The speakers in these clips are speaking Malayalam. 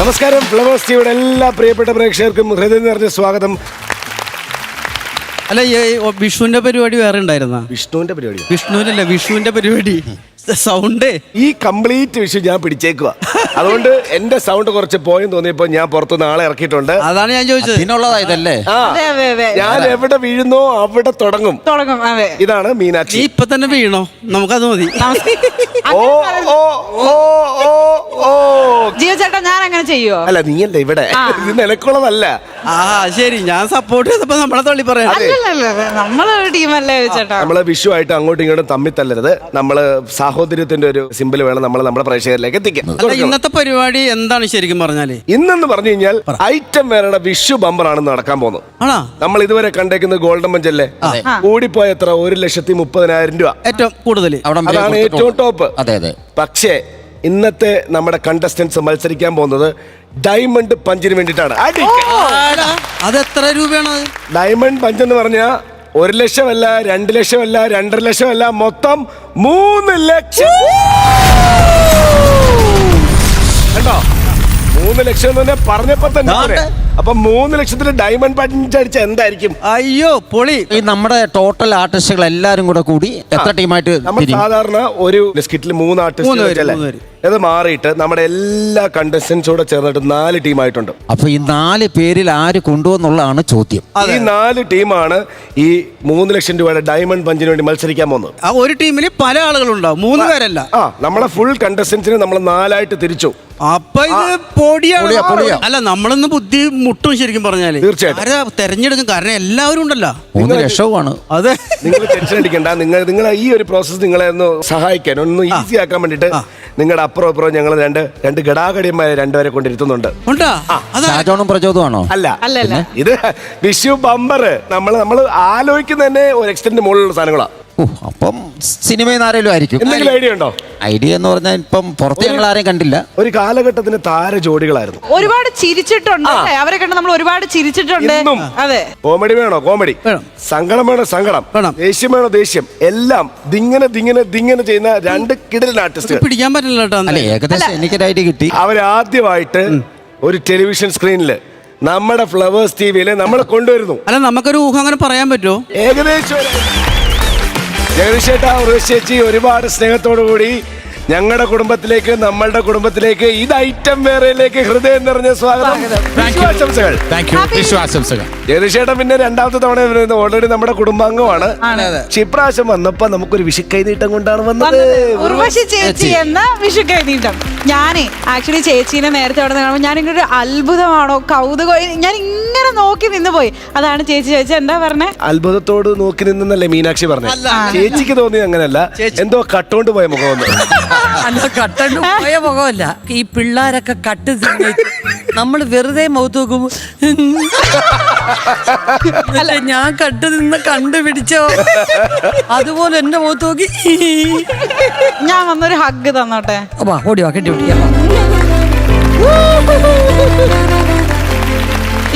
നമസ്കാരം. ഫ്ലവേഴ്സ് ടിവിയുടെ എല്ലാ പ്രിയപ്പെട്ട പ്രേക്ഷകർക്കും ഹൃദയം നിറഞ്ഞ സ്വാഗതം. അല്ല, വിഷുവിന്റെ പരിപാടി വേറെ ഉണ്ടായിരുന്ന? വിഷ്ണുവിന്റെ പരിപാടി? വിഷ്ണുവിനല്ല, വിഷുവിന്റെ പരിപാടി. സൗണ്ട് ഈ കംപ്ലീറ്റ് വിഷു ഞാൻ പിടിച്ചേക്കുക. അതുകൊണ്ട് എന്റെ സൗണ്ട് കുറച്ച് പോയെന്ന് തോന്നിയപ്പോ ഞാൻ പുറത്തുനിന്ന് ആളെ ഇറക്കിയിട്ടുണ്ട്. അതാണ് ഞാൻ ചോദിച്ചത്. ഇതിനുള്ളതായതല്ലേ? ഞാൻ എവിടെ വീഴുന്നോ അവിടെ തുടങ്ങും. ഇതാണ് മീനാക്ഷി. നീ ഇപ്പൊ തന്നെ വീണോ? നമുക്കത് മതി. ഓ ഓ ഓ ഓ ഓ ജിയോ ചേട്ടാ, ഞാൻ അങ്ങനെ ചെയ്യോ? അല്ല, നീയല്ല ഇവിടെ. ഇത് നിലക്കുള്ളതല്ല. ആ ശരി, ഞാൻ സപ്പോർട്ട് ചെയ്തപ്പോ നമ്മളെ തള്ളി പറയാം. നമ്മളെ ടീമല്ലേ ചേട്ടാ. നമ്മള് വിഷു ആയിട്ട് അങ്ങോട്ടും ഇങ്ങോട്ടും തമ്മിൽ തല്ലരുത്. നമ്മള് സാഹോദര്യത്തിന്റെ ഒരു സിമ്പിൾ വേണം നമ്മൾ നമ്മുടെ പ്രേക്ഷകരിലേക്ക് എത്തിക്കാൻ. ഇന്നത്തെ പരിപാടി എന്താണ് ശരിക്കും പറഞ്ഞാല്? ഇന്നെന്ന് പറഞ്ഞു കഴിഞ്ഞാൽ ഐറ്റം വേറെ വിഷു ബമ്പർ ആണ് നടക്കാൻ പോകുന്നത്. ആണോ? നമ്മൾ ഇതുവരെ കണ്ടേക്കുന്നത് ഗോൾഡൻ മഞ്ചല്ലേ, കൂടിപ്പോയ എത്ര 1,30,000 രൂപ ഏറ്റവും കൂടുതൽ. അതാണ് ഏറ്റവും ടോപ്പ്. അതെ അതെ. പക്ഷേ ഇന്നത്തെ നമ്മുടെ കണ്ടസ്റ്റൻസ് മത്സരിക്കാൻ പോകുന്നത് ഡയമണ്ട് പഞ്ചിന് വേണ്ടിയിട്ടാണ്. അത് എത്ര രൂപയാണ്? ഡയമണ്ട് പഞ്ച് എന്ന് പറഞ്ഞാൽ 1 ലക്ഷമല്ല, 2 ലക്ഷമല്ല, 2.5 ലക്ഷമല്ല, മൊത്തം 3 ലക്ഷം. കണ്ടോ? 3 ലക്ഷം എന്ന് തന്നെ പറഞ്ഞപ്പോ തന്നെ. അപ്പൊ 3 ലക്ഷത്തിന് ഡയമണ്ട് പഞ്ച് അടിച്ച എന്തായിരിക്കും? അയ്യോ പൊളി. ഈ നമ്മുടെ ടോട്ടൽ ആർട്ടിസ്റ്റുകൾ എല്ലാരും കൂടി എത്ര ടീമായിട്ട്? നമ്മൾ സാധാരണ ഒരു സ്കിറ്റിൽ 3 ആർട്ടിസ്റ്റ്. ഇത് മാറിയിട്ട് നമ്മുടെ എല്ലാ കണ്ടസ്റ്റൻസോടെ ചേർന്നിട്ട് 4 ടീമായിട്ടുണ്ട്. അപ്പൊ ഈ 4 പേരിൽ ആര് കൊണ്ടുവന്നുള്ളതാണ് ചോദ്യം. ഈ 4 ടീമാണ് ഈ 3 ലക്ഷം രൂപയുടെ ഡയമണ്ട് പഞ്ചിന് വേണ്ടി മത്സരിക്കാൻ പോകുന്നത്. ആ ഒരു ടീമിൽ പല ആളുകളുണ്ടാവും, 3 പേരല്ല. നമ്മളെ ഫുൾ കണ്ടസ്റ്റൻസിനെ നമ്മൾ 4 ആയിട്ട് തിരിച്ചു. അപ്പൊ ഇത് പൊടിയാണ്. അല്ല, നമ്മളൊന്ന് ബുദ്ധി മുട്ടും ശരിക്കും പറഞ്ഞാല്. തീർച്ചയായിട്ടും തെരഞ്ഞെടുക്കും, കാരണം എല്ലാവരും ഉണ്ടല്ലോ. 3 ലക്ഷവുമാണ്. അതെ, നിങ്ങൾ ടെൻഷൻ അടിക്കണ്ട. നിങ്ങൾ ഈ ഒരു പ്രോസസ് നിങ്ങളെ ഒന്ന് സഹായിക്കാൻ, ഒന്ന് ഈസി ആക്കാൻ വേണ്ടിട്ട് നിങ്ങളുടെ അപ്പുറം അപ്പുറം ഞങ്ങൾ രണ്ട് ഗടാഗടിയന്മാരെ 2 പേരെ കൊണ്ടിരുത്തുന്നുണ്ട്. ഷാജോണും പ്രചോദമാണോ? അല്ല, ഇത് വിഷു ബമ്പർ. നമ്മൾ ആലോചിക്കുന്ന തന്നെ ഒരു എക്സ്റ്റന്റ് മുകളിലുള്ള സാധനങ്ങളാണ്. അപ്പം സിനിമയിൽ നിന്ന് ആരെങ്കിലും ആയിരിക്കും. എന്തെങ്കിലും ഐഡിയ ഉണ്ടോ? ഐഡിയ എന്ന് പറഞ്ഞാൽ ഇപ്പം പുറത്ത് ഞങ്ങൾ ആരെയും കണ്ടില്ല. ഒരു കാലഘട്ടത്തിന് താര ജോഡികളായിരുന്നു. ഒരുപാട് ചിരിച്ചിട്ടുണ്ട്. അവരെ കണ്ട് നമ്മൾ ഒരുപാട് ചിരിച്ചിട്ടുണ്ട്. അതെ, കോമഡി വേണോ കോമഡി, സങ്കടം വേണോ സങ്കടം, ദേഷ്യം വേണോ ദേഷ്യം, എല്ലാം ദിങ്ങനെ ചെയ്യുന്ന 2 കിടിലൻ ആർട്ടിസ്റ്റ്. പിടിക്കാൻ പറ്റില്ല കേട്ടോ. അല്ല, ഏകദേശം എനിക്കൊരു ഐഡിയ കിട്ടി. അവരാദ്യമായിട്ട് ഒരു ടെലിവിഷൻ സ്ക്രീനില് നമ്മുടെ ഫ്ലവേഴ്സ് ടിവിയില് നമ്മളെ കൊണ്ടുവരുന്നു. അല്ല, നമുക്കൊരു ഊഹം അങ്ങനെ പറയാൻ പറ്റുമോ? ഏകദേശം ജഗദീഷേട്ടാ, ചേച്ചി ഒരുപാട് സ്നേഹത്തോടു കൂടി ഞങ്ങളുടെ കുടുംബത്തിലേക്ക്, നമ്മളുടെ കുടുംബത്തിലേക്ക്, ഇത് ഐറ്റം വേറെയിലേക്ക് ഹൃദയം നിറഞ്ഞ സ്വാഗതം. ആശംസകൾ. ജഗദീഷേട്ടൻ പിന്നെ 2ാമത്തെ തവണ വരുന്നത്. ഓൾറെഡി നമ്മുടെ കുടുംബാംഗമാണ്. ഇപ്രാവശ്യം വന്നപ്പോ നമുക്കൊരു വിഷു കൈനീട്ടം കൊണ്ടാണ് വന്നത്. ഉർവശി ചേച്ചി എന്ന വിഷു കൈനീട്ടം. ഞാനേ ആക്ച്വലി ചേച്ചീനെ നേരത്തെ അവിടെ കാണുമ്പോൾ ഞാനിങ്ങനെ ഒരു അത്ഭുതമാണോ കൗതുകോ ഞാൻ ഇങ്ങനെ നോക്കി നിന്ന് പോയി. അതാണ് ചേച്ചി എന്താ പറഞ്ഞേ? അത്ഭുതത്തോട് നോക്കി നിന്നല്ലേ മീനാക്ഷി പറഞ്ഞേ. ചേച്ചിക്ക് തോന്നി അങ്ങനല്ല, എന്തോ കട്ടോണ്ട് പോയ മുഖം. അല്ല, കട്ടു പോയ മുഖമല്ല. ഈ പിള്ളേരൊക്കെ കട്ട് നമ്മൾ വെറുതെ മുഖത്ത് നോക്കുമ്പോ അല്ല, ഞാൻ കട്ട് നിന്ന് കണ്ടുപിടിച്ചോ അതുപോലെ എന്റെ മുഖത്ത് നോക്കി ഞാൻ വന്നൊരു ഹഗ് തന്നോട്ടെ. ഓടിവാ, കെട്ടിപിടിക്കാം.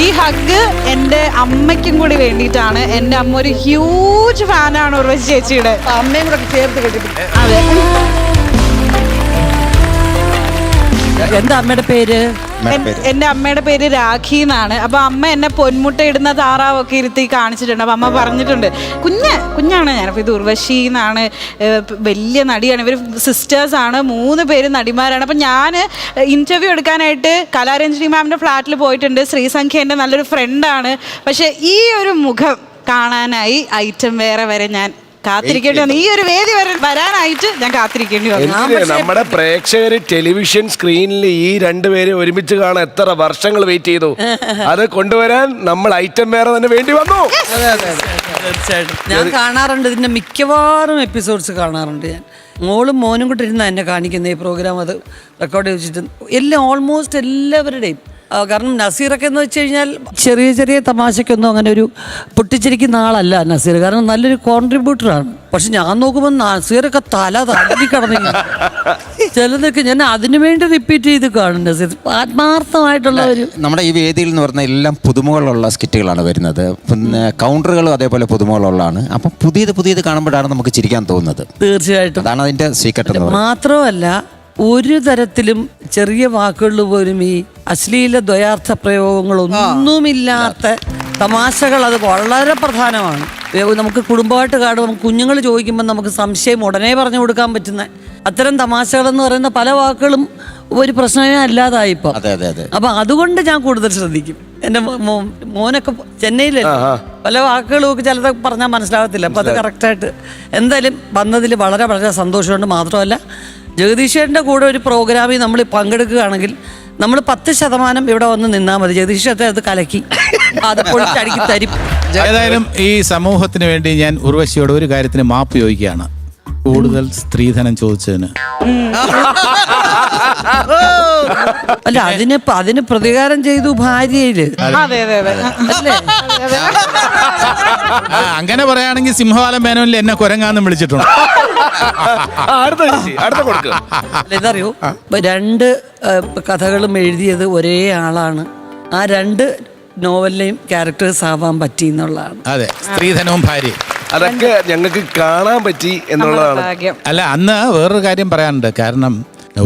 ഈ ഹഗ് എൻ്റെ അമ്മയ്ക്കും കൂടി വേണ്ടിയിട്ടാണ്. എൻ്റെ അമ്മ ഒരു ഹ്യൂജ് ഫാനാണ് ഉർവശി ചേച്ചിയുടെ. അമ്മയും കൂടെ ചേർത്ത് കെട്ടിപ്പിടിക്കും. അതെ. എന്താ അമ്മയുടെ പേര്? എൻ്റെ അമ്മയുടെ പേര് രാഖി എന്നാണ്. അപ്പൊ അമ്മ എന്നെ പൊന്മുട്ട ഇടുന്ന താറാവൊക്കെ ഇരുത്തി കാണിച്ചിട്ടുണ്ട്. അപ്പൊ അമ്മ പറഞ്ഞിട്ടുണ്ട്, കുഞ്ഞാണ് ഞാൻ. അപ്പൊ ഇത് ഉർവശി എന്നാണ്, വലിയ നടിയാണ്. ഇവർ സിസ്റ്റേഴ്സ് ആണ്, 3 പേര് നടിമാരാണ്. അപ്പൊ ഞാൻ ഇന്റർവ്യൂ എടുക്കാനായിട്ട് കലാരഞ്ജനി മാമിന്റെ ഫ്ലാറ്റിൽ പോയിട്ടുണ്ട്. ശ്രീസംഖ്യ എൻ്റെ നല്ലൊരു ഫ്രണ്ടാണ്. പക്ഷെ ഈ ഒരു മുഖം കാണാനായി ഐറ്റം വേറെ വരെ ഞാൻ കാത്തിരിക്കേണ്ടി വന്നു. ഈ ഒരു വേദി വരാനായിട്ട് ഞാൻ കാത്തിരിക്കേണ്ടി വന്നു. നമ്മുടെ പ്രേക്ഷകര് ടെലിവിഷൻ സ്ക്രീനിൽ ഈ 2 പേരെ ഒരുമിച്ച് കാണാൻ എത്ര വർഷങ്ങൾ വെയിറ്റ് ചെയ്തു. അത് കൊണ്ടുവരാൻ നമ്മൾ ഐറ്റം വേറെ തന്നെ വേണ്ടി വന്നു. ഞാൻ കാണാറുണ്ട്, ഇതിന്റെ മിക്കവാറും എപ്പിസോഡ്സ് കാണാറുണ്ട്. ഞാൻ മോളും മോനും കൂടെ ഇരുന്ന എന്നെ കാണിക്കുന്ന ഈ പ്രോഗ്രാം. അത് റെക്കോർഡ് വെച്ചിട്ട് ഓൾമോസ്റ്റ് എല്ലാവരുടെയും. കാരണം നസീറൊക്കെ എന്ന് വെച്ച് കഴിഞ്ഞാൽ ചെറിയ തമാശക്കൊന്നും അങ്ങനെ ഒരു പൊട്ടിച്ചിരിക്കുന്ന ആളല്ല നസീർ. കാരണം നല്ലൊരു കോൺട്രിബ്യൂട്ടറാണ്. പക്ഷെ ഞാൻ നോക്കുമ്പോൾ നസീറൊക്കെ തല തല്ലി കടന്നു. ചിലതൊക്കെ ഞാൻ അതിനു വേണ്ടി റിപ്പീറ്റ് ചെയ്ത് കാണും. നസീർ ആത്മാർത്ഥമായിട്ടുള്ള ഒരു. നമ്മുടെ ഈ വേദിയിൽ എന്ന് പറഞ്ഞാൽ എല്ലാം പുതുമകളുള്ള സ്കിറ്റുകളാണ് വരുന്നത്. പിന്നെ കൗണ്ടറുകളും അതേപോലെ പുതുമകളുള്ളതാണ്. അപ്പം പുതിയത് കാണുമ്പോഴാണ് നമുക്ക് ചിരിക്കാൻ തോന്നുന്നത്. തീർച്ചയായിട്ടും അതാണ് അതിന്റെ സീക്രട്ട്. മാത്രമല്ല, ഒരു തരത്തിലും ചെറിയ വാക്കുകളിൽ പോലും ഈ അശ്ലീല ദ്വയാർത്ഥ പ്രയോഗങ്ങളൊന്നുമില്ലാത്ത തമാശകൾ അത് വളരെ പ്രധാനമാണ്. നമുക്ക് കുടുംബമായിട്ട് കാണുമ്പോൾ നമുക്ക് കുഞ്ഞുങ്ങൾ ചോദിക്കുമ്പോൾ നമുക്ക് സംശയം ഉടനെ പറഞ്ഞു കൊടുക്കാൻ പറ്റുന്ന അത്തരം തമാശകളെന്ന് പറയുന്ന പല വാക്കുകളും ഒരു പ്രശ്നമേ അല്ലാതായി ഇപ്പം. അപ്പൊ അതുകൊണ്ട് ഞാൻ കൂടുതൽ ശ്രദ്ധിക്കും. എൻ്റെ മോനൊക്കെ ചെന്നൈയിലല്ലേ, പല വാക്കുകളും ഒക്കെ ചിലതൊക്കെ പറഞ്ഞാൽ മനസ്സിലാകത്തില്ല. അപ്പൊ അത് കറക്റ്റായിട്ട് എന്തായാലും വന്നതിൽ വളരെ വളരെ സന്തോഷമുണ്ട്. മാത്രമല്ല ജഗദീഷേട്ടൻ്റെ കൂടെ ഒരു പ്രോഗ്രാമിൽ നമ്മൾ പങ്കെടുക്കുകയാണെങ്കിൽ നമ്മൾ 10% ഇവിടെ വന്ന് നിന്നാൽ മതി. ജഗദീഷത്തെ അത് കലക്കി അത് പൊളിച്ചടുക്കി തരും. ഏതായാലും ഈ സമൂഹത്തിന് വേണ്ടി ഞാൻ ഉർവശിയോട് ഒരു കാര്യത്തിന് മാപ്പ് ചോദിക്കുകയാണ്. കൂടുതൽ സ്ത്രീധനം ചോദിച്ചതിന്. അല്ല, അതിന് പ്രതികാരം ചെയ്തു ഭാര്യയില്. അതെ അതെ അതെ അല്ലേ? അങ്ങനെ പറയുകയാണെങ്കിൽ സിംഹവാലം മേനോനിൽ എന്നെ കുരങ്ങാന്ന് വിളിച്ചിട്ടുണ്ട്. ഇതറിയോ, 2 കഥകളും എഴുതിയത് ഒരേ ആളാണ്. ആ 2 നോവലിലെയും ക്യാരക്ടേഴ്സ് ആവാൻ പറ്റി എന്നുള്ളതാണ്. അതെ, സ്ത്രീധനവും ഭാര്യയും അതൊക്കെ ഞങ്ങൾക്ക് കാണാൻ പറ്റി എന്നുള്ളതാണ്. അല്ല, അന്ന് വേറൊരു കാര്യം പറയാനുണ്ട്. കാരണം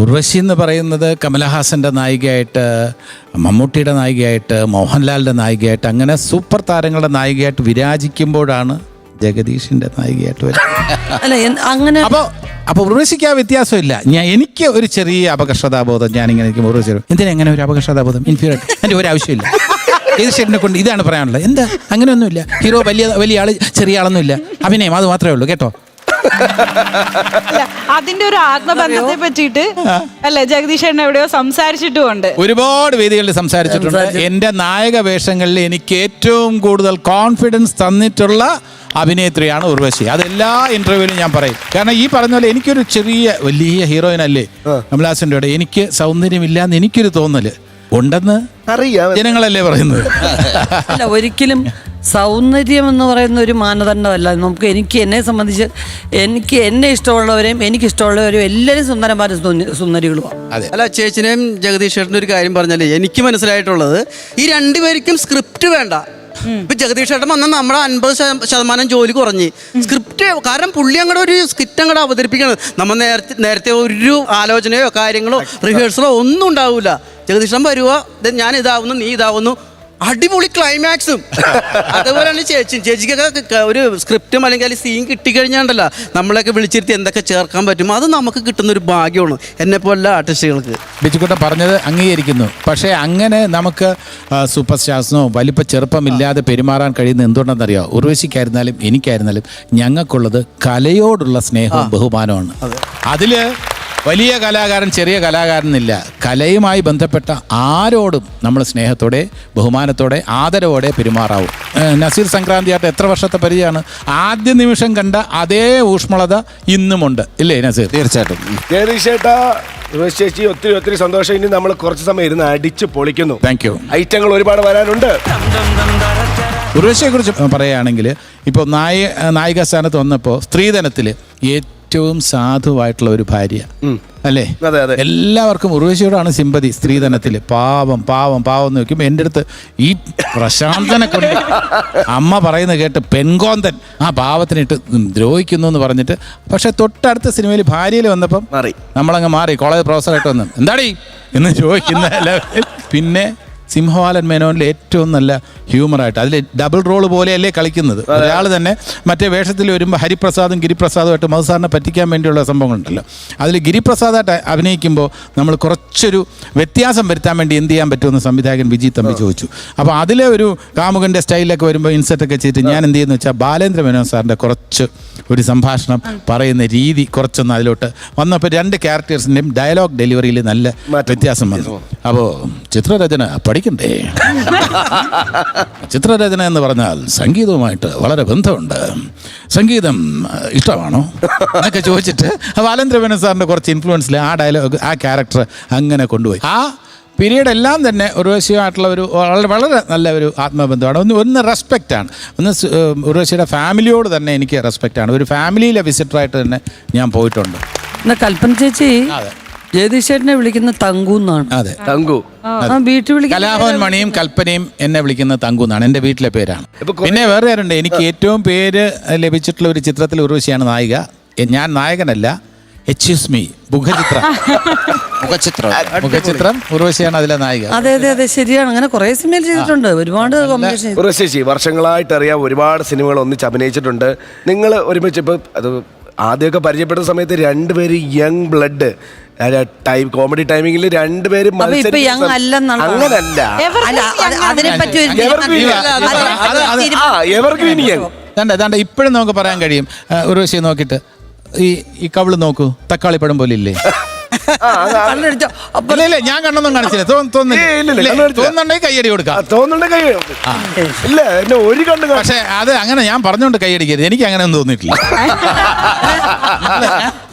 ഉർവശി എന്ന് പറയുന്നത് കമലഹാസന്റെ നായികയായിട്ട്, മമ്മൂട്ടിയുടെ നായികയായിട്ട്, മോഹൻലാലിന്റെ നായികയായിട്ട്, അങ്ങനെ സൂപ്പർ താരങ്ങളുടെ നായികയായിട്ട് വിരാജിക്കുമ്പോഴാണ് ജഗദീഷിന്റെ നായികയായിട്ട് വരുന്നത്. അല്ല അങ്ങനെ അപ്പൊ ഉർവശിക്ക് ആ വ്യത്യാസമില്ല. എനിക്ക് ഒരു ചെറിയ അപകർഷതാബോധം. ഞാനിങ്ങനെ ഉർവശി എന്തിനെങ്ങനെ ഒരു അപകർഷതാബോധം? ഇൻഫീരിയർ എൻ്റെ ഒരു ആവശ്യമില്ല. ജഗദീഷിനെ കൊണ്ട് ഇതാണ് പറയാനുള്ളത്. എന്താ അങ്ങനെയൊന്നുമില്ല. ഹീറോ വലിയ ആള് ചെറിയ ആളൊന്നുമില്ല. അഭിനയം അത് മാത്രമേ ഉള്ളൂ കേട്ടോ. അതിന്റെ ഒരു ആത്മബന്ധത്തെ പറ്റിയിട്ട് അല്ലെ ജഗദീഷേട്ടൻ എവിടെയോ സംസാരിച്ചിട്ടുമുണ്ട്. ഒരുപാട് വേദികളിൽ സംസാരിച്ചിട്ടുണ്ട്. എന്റെ നായക വേഷങ്ങളിൽ എനിക്ക് ഏറ്റവും കൂടുതൽ കോൺഫിഡൻസ് തന്നിട്ടുള്ള അഭിനേത്രിയാണ് ഉർവശി. അതെല്ലാ ഇന്റർവ്യൂവിലും ഞാൻ പറയും. കാരണം ഈ പറഞ്ഞ പോലെ എനിക്കൊരു വലിയ ഹീറോയിൻ അല്ലേ കമലഹാസന്റെ കൂടെ. എനിക്ക് സൗന്ദര്യമില്ലാന്ന് എനിക്കൊരു തോന്നല് ഉണ്ടെന്ന് അറിയാം, ജനങ്ങളല്ലേ പറയുന്നത്. അല്ല, ഒരിക്കലും സൗന്ദര്യം എന്ന് പറയുന്ന ഒരു മാനദണ്ഡമല്ല. നമുക്ക് എന്നെ സംബന്ധിച്ച് എന്നെ ഇഷ്ടമുള്ളവരെയും എനിക്കിഷ്ടമുള്ളവരെയും എല്ലാവരും സുന്ദരന്മാരും സുന്ദരികളുമാണ്. അല്ല, ചേച്ചിനെയും ജഗദീഷേട്ടൻ്റെ ഒരു കാര്യം പറഞ്ഞാലേ എനിക്ക് മനസ്സിലായിട്ടുള്ളത്, ഈ 2 പേർക്കും സ്ക്രിപ്റ്റ് വേണ്ട. ഇപ്പൊ ജഗദീഷേട്ടൻ വന്നാൽ നമ്മുടെ 50% ജോലി കുറഞ്ഞ് സ്ക്രിപ്റ്റ്. കാരണം പുള്ളി അങ്ങോട്ട് ഒരു സ്കിറ്റ് അങ്ങോട്ട് അവതരിപ്പിക്കണം. നമ്മൾ നേരത്തെ ഒരു ആലോചനയോ കാര്യങ്ങളോ റിഹേഴ്സലോ ഒന്നും ഉണ്ടാവില്ല. ജഗദീഷൻ വരുക, ഞാൻ ഇതാവുന്നു, നീ ഇതാവുന്നു, അടിപൊളി ക്ലൈമാക്സും. അതുപോലെയാണ് ചേച്ചിക്കൊക്കെ ഒരു സ്ക്രിപ്റ്റും അല്ലെങ്കിൽ സീൻ കിട്ടിക്കഴിഞ്ഞാണ്ടല്ല നമ്മളൊക്കെ വിളിച്ചിരുത്തി എന്തൊക്കെ ചേർക്കാൻ പറ്റും. അത് നമുക്ക് കിട്ടുന്ന ഒരു ഭാഗ്യമാണ് എന്നെപ്പോലുള്ള ആർട്ടിസ്റ്റുകൾക്ക്. ബിജുക്കുട്ടൻ പറഞ്ഞത് അംഗീകരിക്കുന്നു. പക്ഷേ അങ്ങനെ നമുക്ക് സൂപ്പർ സ്റ്റാർസിനോ വലിപ്പ ചെറുപ്പമില്ലാതെ പെരുമാറാൻ കഴിയുന്ന എന്തുകൊണ്ടെന്നറിയോ? ഉർവശിക്കായിരുന്നാലും എനിക്കായിരുന്നാലും ഞങ്ങൾക്കുള്ളത് കലയോടുള്ള സ്നേഹവും ബഹുമാനമാണ്. അതില് വലിയ കലാകാരൻ ചെറിയ കലാകാരനില്ല. കലയുമായി ബന്ധപ്പെട്ട ആരോടും നമ്മൾ സ്നേഹത്തോടെ ബഹുമാനത്തോടെ ആദരവോടെ പെരുമാറാവും. നസീർ സംക്രാന്തിയായിട്ട് എത്ര വർഷത്തെ പരിചയമാണ്. ആദ്യ നിമിഷം കണ്ട അതേ ഊഷ്മളത ഇന്നുമുണ്ട്, ഇല്ലേ നസീർ? തീർച്ചയായിട്ടും. ജഗദീഷേട്ടാ, ചേച്ചി ഒത്തിരി സന്തോഷം. ഇനി നമ്മൾ കുറച്ച് സമയം ഇരുന്ന് അടിച്ച് പൊളിക്കുന്നു. Thank you. ഐറ്റങ്ങൾ ഒരുപാട് വരാനുണ്ട്. ഉർവശിയെ കുറിച്ച് പറയുകയാണെങ്കിൽ ഇപ്പോൾ നായിക സ്ഥാനത്ത് വന്നപ്പോൾ സ്ത്രീധനത്തിൽ ഏറ്റവും സാധുവായിട്ടുള്ള ഒരു ഭാര്യ അല്ലേ? എല്ലാവർക്കും ഉർവശിയോടാണ് സിമ്പതി. സ്ത്രീധനത്തിൽ പാവം പാവം പാവം എന്ന് വെക്കുമ്പോൾ എൻ്റെ അടുത്ത് ഈ പ്രശാന്തനെ കൊണ്ട് അമ്മ പറയുന്നത് കേട്ട് പെൺകോന്തൻ ആ പാവത്തിനിട്ട് ദ്രോഹിക്കുന്നു എന്ന് പറഞ്ഞിട്ട്. പക്ഷെ തൊട്ടടുത്ത സിനിമയിൽ ഭാര്യയിൽ വന്നപ്പം നമ്മളങ്ങ് മാറി. കോളേജ് പ്രൊഫസറായിട്ട് വന്നു എന്താടി എന്ന് ചോദിക്കുന്ന. പിന്നെ സിംഹവാലൻ മേനോനിലെ ഏറ്റവും നല്ല ഹ്യൂമറായിട്ട് അതിൽ ഡബിൾ റോള് പോലെയല്ലേ കളിക്കുന്നത്. ഒരാൾ തന്നെ മറ്റേ വേഷത്തിൽ വരുമ്പോൾ ഹരിപ്രസാദും ഗിരിപ്രസാദുമായിട്ട് മധുസാറിനെ പറ്റിക്കാൻ വേണ്ടിയുള്ള സംഭവങ്ങളുണ്ടല്ലോ. അതിൽ ഗിരിപ്രസാദായിട്ട് അഭിനയിക്കുമ്പോൾ നമ്മൾ കുറച്ചൊരു വ്യത്യാസം വരുത്താൻ വേണ്ടി എന്ത് ചെയ്യാൻ പറ്റുമെന്ന് സംവിധായകൻ വിജി തമ്പി ചോദിച്ചു. അപ്പോൾ അതിലെ ഒരു കാമുകൻ്റെ സ്റ്റൈലൊക്കെ വരുമ്പോൾ ഇൻസെർട്ടൊക്കെ ചെയ്തിട്ട് ഞാൻ എന്ത് ചെയ്യുന്നു വെച്ചാൽ ബാലേന്ദ്ര മേനോൻ സാറിൻ്റെ കുറച്ച് ഒരു സംഭാഷണം പറയുന്ന രീതി കുറച്ചൊന്ന് അതിലോട്ട് വന്നപ്പോൾ 2 ക്യാരക്ടേഴ്സിൻ്റെയും ഡയലോഗ് ഡെലിവറിയിൽ നല്ല വ്യത്യാസം വന്നു. അപ്പോൾ ചിത്രരചന പഠിക്കണ്ടേ? ചിത്രരചന എന്ന് പറഞ്ഞാൽ സംഗീതവുമായിട്ട് വളരെ ബന്ധമുണ്ട്. സംഗീതം ഇഷ്ടമാണോ എന്നൊക്കെ ചോദിച്ചിട്ട് ബാലേന്ദ്ര മേനോൻ സാറിൻ്റെ കുറച്ച് ഇൻഫ്ലുവൻസിൽ ആ ഡയലോഗ് ആ ക്യാരക്ടർ അങ്ങനെ കൊണ്ടുപോയി. ആ പീരീഡ് എല്ലാം തന്നെ ഉർവശിയുമായിട്ടുള്ള ഒരു വളരെ നല്ല ഒരു ആത്മബന്ധമാണ്. ഒന്ന് റെസ്പെക്റ്റാണ്. ഉർവശിയുടെ ഫാമിലിയോട് തന്നെ എനിക്ക് റെസ്പെക്റ്റാണ്. ഒരു ഫാമിലിയിലെ വിസിറ്ററായിട്ട് തന്നെ ഞാൻ പോയിട്ടുണ്ട്. എന്നാ കൽപ്പന ചേച്ചി ജഗദീഷേട്ടനെ വിളിക്കുന്ന തങ്കു എന്നാണ്. അതെ, തങ്കു. വീട്ടിൽ വിളിക്കുന്ന കലാഭവൻ മണിയും കൽപ്പനയും എന്നെ വിളിക്കുന്നത് തങ്കു എന്നാണ്. എൻ്റെ വീട്ടിലെ പേരാണ്. പിന്നെ വേറെ ആരുണ്ട്. എനിക്ക് ഏറ്റവും പേര് ലഭിച്ചിട്ടുള്ള ഒരു ചിത്രത്തിൽ ഉർവശിയാണ് നായിക. ഞാൻ നായകനല്ല, എക്സ്ക്യൂസ് മീ മുഖചിത്രം മുഖചിത്രം ഉർവശിയാണ് അതിലെ നായിക. അതെ അതെ അതെ ശരിയാണ്. അങ്ങനെ കുറെ സിനിമയിൽ ചെയ്തിട്ടുണ്ട്, ഒരുപാട് കോമ്പിനേഷൻ. ഉർവശി വർഷങ്ങളായിട്ട് അറിയാം, ഒരുപാട് സിനിമകൾ ഒന്നിച്ച് അഭിനയിച്ചിട്ടുണ്ട്. നിങ്ങൾ ഒരുമിച്ച് ഇപ്പൊ അത് ആദ്യമൊക്കെ പരിചയപ്പെട്ട സമയത്ത് രണ്ടുപേര് യങ് ബ്ലഡ് കോമഡി ടൈമിങ്ങിൽ രണ്ടുപേരും അങ്ങനല്ല, എവർഗ്രീൻ യങ്. ഇപ്പോഴും നമുക്ക് പറയാൻ കഴിയും. ഉർവശിയെ നോക്കിയിട്ട് ഈ കവിള് നോക്കൂ, തക്കാളി പഴം പോലെ ഇല്ലേ? ഇല്ല ഞാൻ കണ്ണൊന്നും കാണിച്ചില്ല. തോന്നുന്നുണ്ടെങ്കിൽ കൈയടി കൊടുക്കാം. പക്ഷെ അത് അങ്ങനെ ഞാൻ പറഞ്ഞോണ്ട് കൈയടിക്കരുത്. എനിക്ക് അങ്ങനെ ഒന്നും തോന്നിയിട്ടില്ല.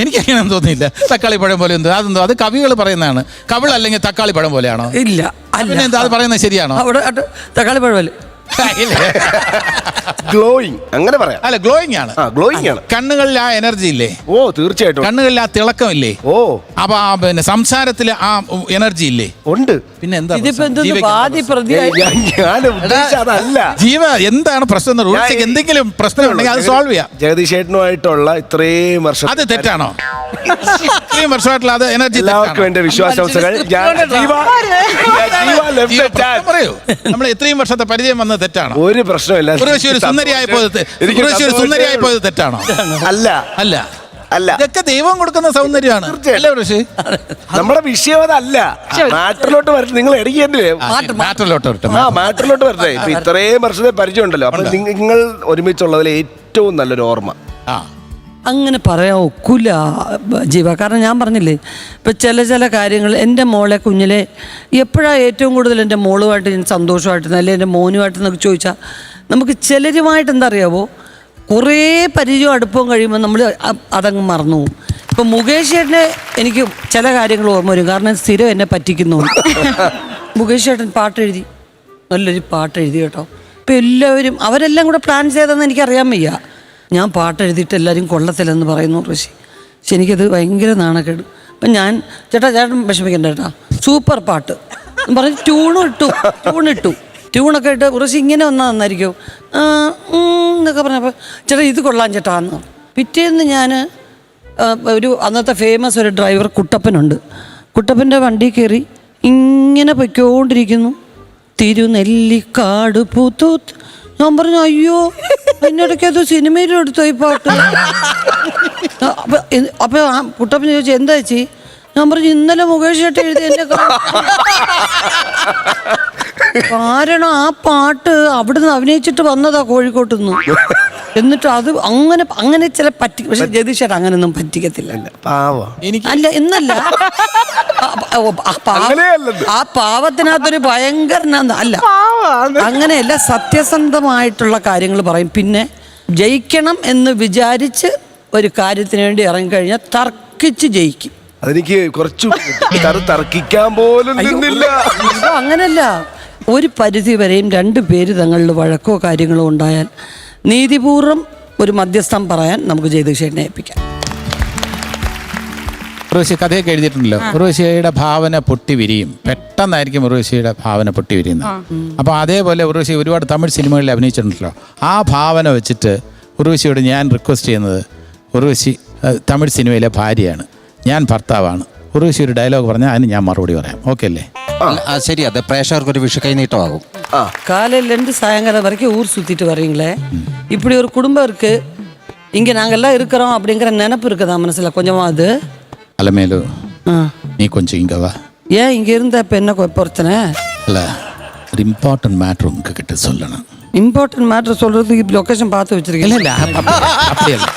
എനിക്ക് അങ്ങനെ ഒന്നും തോന്നിയില്ല. തക്കാളി പഴം പോലെ എന്തോ അതെന്തോ അത് കവികൾ പറയുന്നതാണ്. കവിൾ അല്ലെങ്കിൽ തക്കാളി പഴം പോലെയാണോ? ഇല്ല, പിന്നെ എന്താ അത് പറയുന്നത് ശരിയാണോ? തക്കാളി പഴം പോലെ ഗ്ലോയിങ് അങ്ങനെ പറയാം. അല്ല ഗ്ലോയിങ് ആണ്, ഗ്ലോയിങ് ആണ്. കണ്ണുകളിൽ ആ എനർജി ഇല്ലേ? ഓ തീർച്ചയായിട്ടും. കണ്ണുകളിൽ ആ തിളക്കം ഇല്ലേ? ഓ അപ്പൊ ആ പിന്നെ സംസാരത്തില് ആ എനർജി ഇല്ലേ? ഉണ്ട്. പിന്നെ എന്താ അതല്ല ജീവ എന്താണ് പ്രശ്നം? റൂൾസിക്ക് എന്തെങ്കിലും പ്രശ്നം ഉണ്ടെങ്കിൽ അത് സോൾവ് ചെയ്യാം. ജഗദീഷ് ചേട്ടനുമായിട്ടുള്ള ഇത്രയും വർഷം അത് തെറ്റാണോ? ഇത്രയും വർഷമായിട്ടുള്ള അത് എനർജി എല്ലാവർക്കും എന്റെ വിശ്വാസംസകൾ. പറയൂ, നമ്മൾ ഇത്രയും വർഷത്തെ പരിചയം വന്നത് തെറ്റാണോ? ഒരു പ്രശ്നമില്ല. ഉർവശി ഒരു സുന്ദരിയായി പോയത് തെറ്റാണോ? അല്ല അല്ല അല്ല, ഇതൊക്കെ ദൈവം കൊടുക്കുന്ന സൗന്ദര്യമാണ്. അല്ലേ ഉർവശി? നമ്മുടെ വിഷയം അതല്ല. മാറ്ററിലോട്ട് വരട്ടെ. നിങ്ങൾ ഇടയ്ക്ക് മാറ്ററിലോട്ട് വരട്ടെ. ഇപ്പൊ ഇത്രയും വർഷത്തെ പരിചയം ഉണ്ടല്ലോ. അപ്പൊ നിങ്ങൾ ഒരുമിച്ചുള്ളതിൽ ഏറ്റവും നല്ലൊരു ഓർമ്മ അങ്ങനെ പറയാൻ ഒക്കില്ല ജീവ. കാരണം ഞാൻ പറഞ്ഞില്ലേ, ഇപ്പം ചില കാര്യങ്ങൾ എൻ്റെ മോളെ കുഞ്ഞിലെ എപ്പോഴാണ് ഏറ്റവും കൂടുതൽ എൻ്റെ മോളുമായിട്ട് ഞാൻ സന്തോഷമായിട്ട് അല്ലെങ്കിൽ എൻ്റെ മോനുമായിട്ട് എന്നൊക്കെ ചോദിച്ചാൽ നമുക്ക് ചിലരുമായിട്ട് എന്താ അറിയാവോ, കുറേ പരിചയം അടുപ്പവും കഴിയുമ്പോൾ നമ്മൾ അതങ്ങ് മറന്നു പോകും. ഇപ്പം മുകേഷ് ചേട്ടനെ എനിക്ക് ചില കാര്യങ്ങൾ ഓർമ്മ വരും. കാരണം സ്ഥിരം എന്നെ പറ്റിക്കുന്നു. മുകേഷ് ചേട്ടൻ പാട്ടെഴുതി, നല്ലൊരു പാട്ടെഴുതി കേട്ടോ. ഇപ്പം എല്ലാവരും അവരെല്ലാം കൂടെ പ്ലാൻ ചെയ്തതെന്ന് എനിക്കറിയാൻ വയ്യ. ഞാൻ പാട്ടെഴുതിയിട്ട് എല്ലാവരും കൊള്ളത്തില്ലെന്ന് പറയുന്നു ഋഷി. പക്ഷെ എനിക്കത് ഭയങ്കര നാണക്കേട്. അപ്പം ഞാൻ ചേട്ടൻ വിഷമിക്കണ്ട ചേട്ടാ, സൂപ്പർ പാട്ട് പറഞ്ഞ് ട്യൂണിട്ടു ട്യൂണൊക്കെ ഇട്ട് ഋഷി ഇങ്ങനെ വന്നാൽ നന്നായിരിക്കും എന്നൊക്കെ പറഞ്ഞപ്പോൾ ചേട്ടാ ഇത് കൊള്ളാൻ ചേട്ടാ എന്ന്. പിറ്റേന്ന് ഞാൻ അന്നത്തെ ഫേമസ് ഒരു ഡ്രൈവർ കുട്ടപ്പനുണ്ട്. കുട്ടപ്പൻ്റെ വണ്ടി കയറി ഇങ്ങനെ പൊയ്ക്കൊണ്ടിരിക്കുന്നു. തിരുനെല്ലിക്കാട് പൂത്തൂത്ത്. ഞാൻ പറഞ്ഞു അയ്യോ അതിനിടയ്ക്ക് അത് സിനിമയിലും എടുത്തു ഈ പാട്ട്. അപ്പൊ ആ കുട്ടപ്പൻ ചോദിച്ചു എന്താ ചേച്ചി? ഞാൻ പറഞ്ഞു ഇന്നലെ മുകേഷ് ചേട്ടൻ എഴുതി എന്നെ. കാരണം ആ പാട്ട് അവിടുന്ന് അഭിനയിച്ചിട്ട് വന്നതാ കോഴിക്കോട്ടുനിന്ന്. എന്നിട്ട് അത് അങ്ങനെ ചില പക്ഷെ ജഗദീഷ് ചേട്ടൻ അങ്ങനെയൊന്നും പറ്റിക്കത്തില്ല. അല്ല എന്നല്ല, ആ പാവത്തിനകത്തൊരു ഭയങ്കരനാന്ന് അല്ല, അങ്ങനെയല്ല, സത്യസന്ധമായിട്ടുള്ള കാര്യങ്ങൾ പറയും. പിന്നെ ജയിക്കണം എന്ന് വിചാരിച്ച് ഒരു കാര്യത്തിന് വേണ്ടി ഇറങ്ങിക്കഴിഞ്ഞാൽ തർക്കിച്ച് ജയിക്കും. അതെനിക്ക് കുറച്ചു തർക്കിക്കാൻ പോലും അങ്ങനല്ല, ഒരു പരിധി വരെയും രണ്ടു പേര് തങ്ങളിൽ വഴക്കോ കാര്യങ്ങളോ ഉണ്ടായാൽ നീതിപൂർവം ഒരു മധ്യസ്ഥം പറയാൻ നമുക്ക് ജഗദീഷേട്ടനെ ഏൽപ്പിക്കാം. ഉർവശി കഥയൊക്കെ എഴുതിയിട്ടുണ്ടല്ലോ. ഉർവശിയുടെ ഭാവന പൊട്ടി വിരിയും. പെട്ടെന്നായിരിക്കും ഉർവശിയുടെ ഭാവന പൊട്ടി വിരിയുന്നത്. അപ്പോൾ അതേപോലെ ഉർവശി ഒരുപാട് തമിഴ് സിനിമകളിൽ അഭിനയിച്ചിട്ടുണ്ടല്ലോ. ആ ഭാവന വെച്ചിട്ട് ഉർവശിയോട് ഞാൻ റിക്വസ്റ്റ് ചെയ്യുന്നത്, ഉർവശി തമിഴ് സിനിമയിലെ ഭാര്യയാണ്, ഞാൻ ഭർത്താവാണ്. ഉർവശി ഒരു ഡയലോഗ് പറഞ്ഞാൽ അതിന് ഞാൻ മറുപടി പറയാം. ഓക്കെ അല്ലേ? ശരി. അത് പ്രേക്ഷകർക്ക് ഒരു വിഷു കൈനീട്ടമാകും. காலையில இருந்து சாயங்காலம் வரைக்கும் ஊர் சுத்திட்டு வரீங்களே, இப்படி ஒரு குடும்பம் இருக்கு, இங்க நாங்கெல்லாம் இருக்கிறோம் அப்படிங்கிற நினைப்பு இருக்குதா மனசுல கொஞ்சமாவது? அலமேலு நீ கொஞ்சம் இங்க வா. ஏன் இங்க இருந்த இப்ப என்ன பிரச்சனை? இல்ல, ஒரு இம்பார்ட்டன்ட் மேட்டர் உங்ககிட்ட சொல்லணும். இம்பார்ட்டன்ட் மேட்டர் சொல்றதுக்கு லொகேஷன் பார்த்து வச்சிருக்கீங்க? இல்ல அப்படி இல்ல,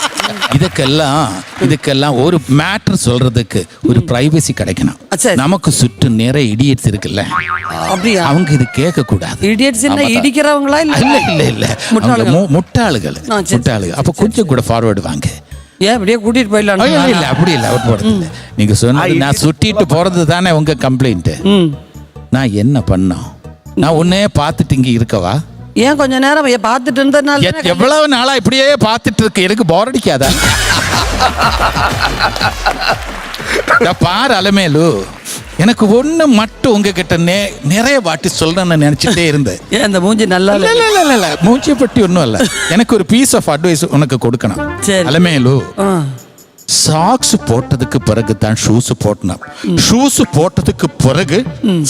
இதுக்கெல்லாம் ஒரு மேட்டர் சொல்றதுக்கு ஒரு பிரைவசி கிடைக்கணும். நமக்கு சுற்று நிறைய இடியட்ஸ் இருக்குல்ல, அப்படியா? அவங்க இது கேட்க கூடாது. இடியட்ஸ் என்ன இடிக்கிறவங்களா? இல்ல முட்டாளுகள். அப்ப கொஞ்சம் கூட ஃபார்வர்டு வாங்க. ஏன் அப்படியே கூட்டிட்டு போயிடலாம்? இல்ல அப்படி இல்ல, அவர் போறது நீங்க சொன்னது நான் சுட்டிட்டு போறது தானே உங்க கம்ப்ளைண்ட். நான் என்ன பண்ணோம்? நான் உன்னையே பார்த்துட்டு இங்க இருக்கவா? ஏன் கொஞ்ச நேரம் பார்த்துட்டு இருந்ததுனால? எவ்வளவு நாளா இப்படியே பார்த்துட்டு இருக்கு, எனக்கு போர் அடிக்காதா? பாரு அலமேலு, எனக்கு ஒண்ணு மட்டும் உங்ககிட்ட நிறைய வாட்டி சொல்றேன்னு நினைச்சிட்டே இருந்தேன். இந்த மூஞ்சி நல்லா இல்ல மூஞ்சி பற்றி ஒன்றும் இல்ல, எனக்கு ஒரு பீஸ் ஆஃப் அட்வைஸ் உனக்கு கொடுக்கணும். அலமேலு, சாக்ஸ் போட்டதுக்கு பிறகு தான் ஷூஸ் போடணும். ஷூஸ் போட்டதுக்கு பிறகு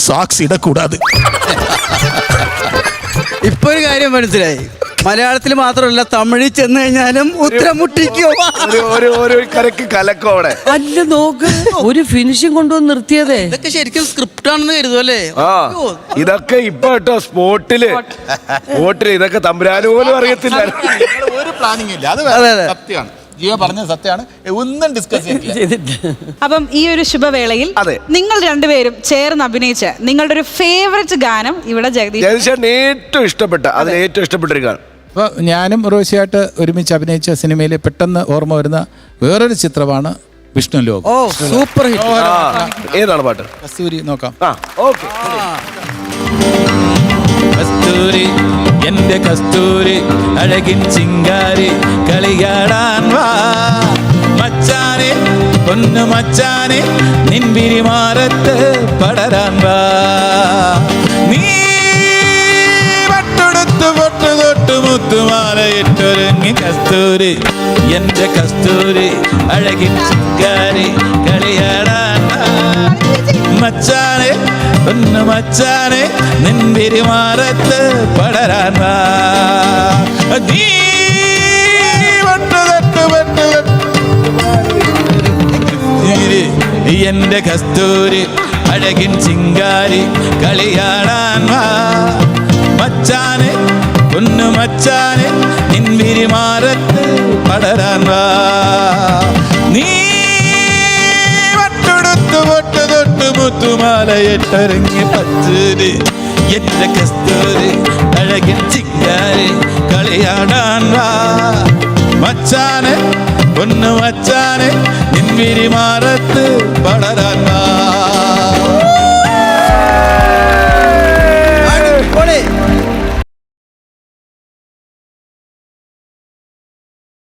சாக்ஸ் ഇടകൂടാതെ. ഇപ്പൊ ഒരു കാര്യം മനസ്സിലായി, മലയാളത്തിൽ മാത്രമല്ല തമിഴിൽ ചെന്ന് കഴിഞ്ഞാലും ഉത്തരം മുട്ടിക്കോ. ഒരു കരക്ക് കലക്കോ അവിടെ. അല്ല നോക്ക്, ഒരു ഫിനിഷിംഗ് കൊണ്ടുവന്ന് നിർത്തിയതേ. ഇതൊക്കെ ശരിക്കും സ്ക്രിപ്റ്റ് ആണെന്ന് കരുതുമല്ലേ? ആ ഇതൊക്കെ ഇപ്പൊ കേട്ടോ സ്പോട്ടില് ഇതൊക്കെ തമ്പുരാന് പോലും അറിയത്തില്ല. ഒരു പ്ലാനിങ് ഇല്ല. അത് സത്യമാണ്, ജിയോ പറഞ്ഞ സത്യമാണ്, ഒന്നും ഡിസ്കസ് ചെയ്തില്ല. അപ്പം ഈ ഒരു ശുഭവേളയിൽ നിങ്ങൾ രണ്ടുപേരും ചേർന്ന് അഭിനയിച്ച നിങ്ങളുടെ ഒരു ഫേവറേറ്റ് ഗാനം ഇവിടെ ജഗദീശേട്ടന് ഏറ്റവും ഇഷ്ടപ്പെട്ട ഒരു ഗാനം. അപ്പോൾ ഞാനും ഉർവശിയായിട്ട് ഒരുമിച്ച് അഭിനയിച്ച സിനിമയിൽ പെട്ടെന്ന് ഓർമ്മ വരുന്ന വേറൊരു ചിത്രമാണ് വിഷ്ണു ലോകം. ഓ സൂപ്പർ ഹിറ്റ്. ഏതാണ് പാട്ട്? കസ്തൂരി നോക്കാം. ഓക്കെ. കസ്തൂരി എന്റെ കസ്തൂരി അഴകിൻ ചിങ്കാരി കളിയാടാൻ വാ മച്ചാനെ പൊന്നു മച്ചാനെ നിൻവിരിമാറത്ത് പടരാൻ വാ നീ വട്ടൊടുത്ത് പൊട്ടു തൊട്ട് മുത്തുമാലയിട്ടൊരുങ്ങി കസ്തൂരി എന്റെ കസ്തൂരി അഴകിൻ ചിങ്കാരി കളിയാടാൻ വാ മച്ചാനെ പൊന്നു മച്ചാനെ നിൻവിരിമാറത്ത് പടരാൻ വാ നീ എന്റെ കസ്തൂരി അഴകിൻ ചിങ്കാരി കളിയാടാൻ വാ മച്ചാനെ പൊന്നു മച്ചാനെ നിൻവിരിമാറത്ത് പടരാൻ വാ നീ പൊട്ടു തൊട്ട് മുത്തുമാലയിട്ടൊരുങ്ങി പച്ചൂരി എന്റെ കസ്തൂരി അഴകിൻ ചിങ്കാരി കളിയാടാൻ വാ മച്ചാനെ പൊന്നു മച്ചാനെ നിൻവിരിമാറത്ത് പടരാൻ വാ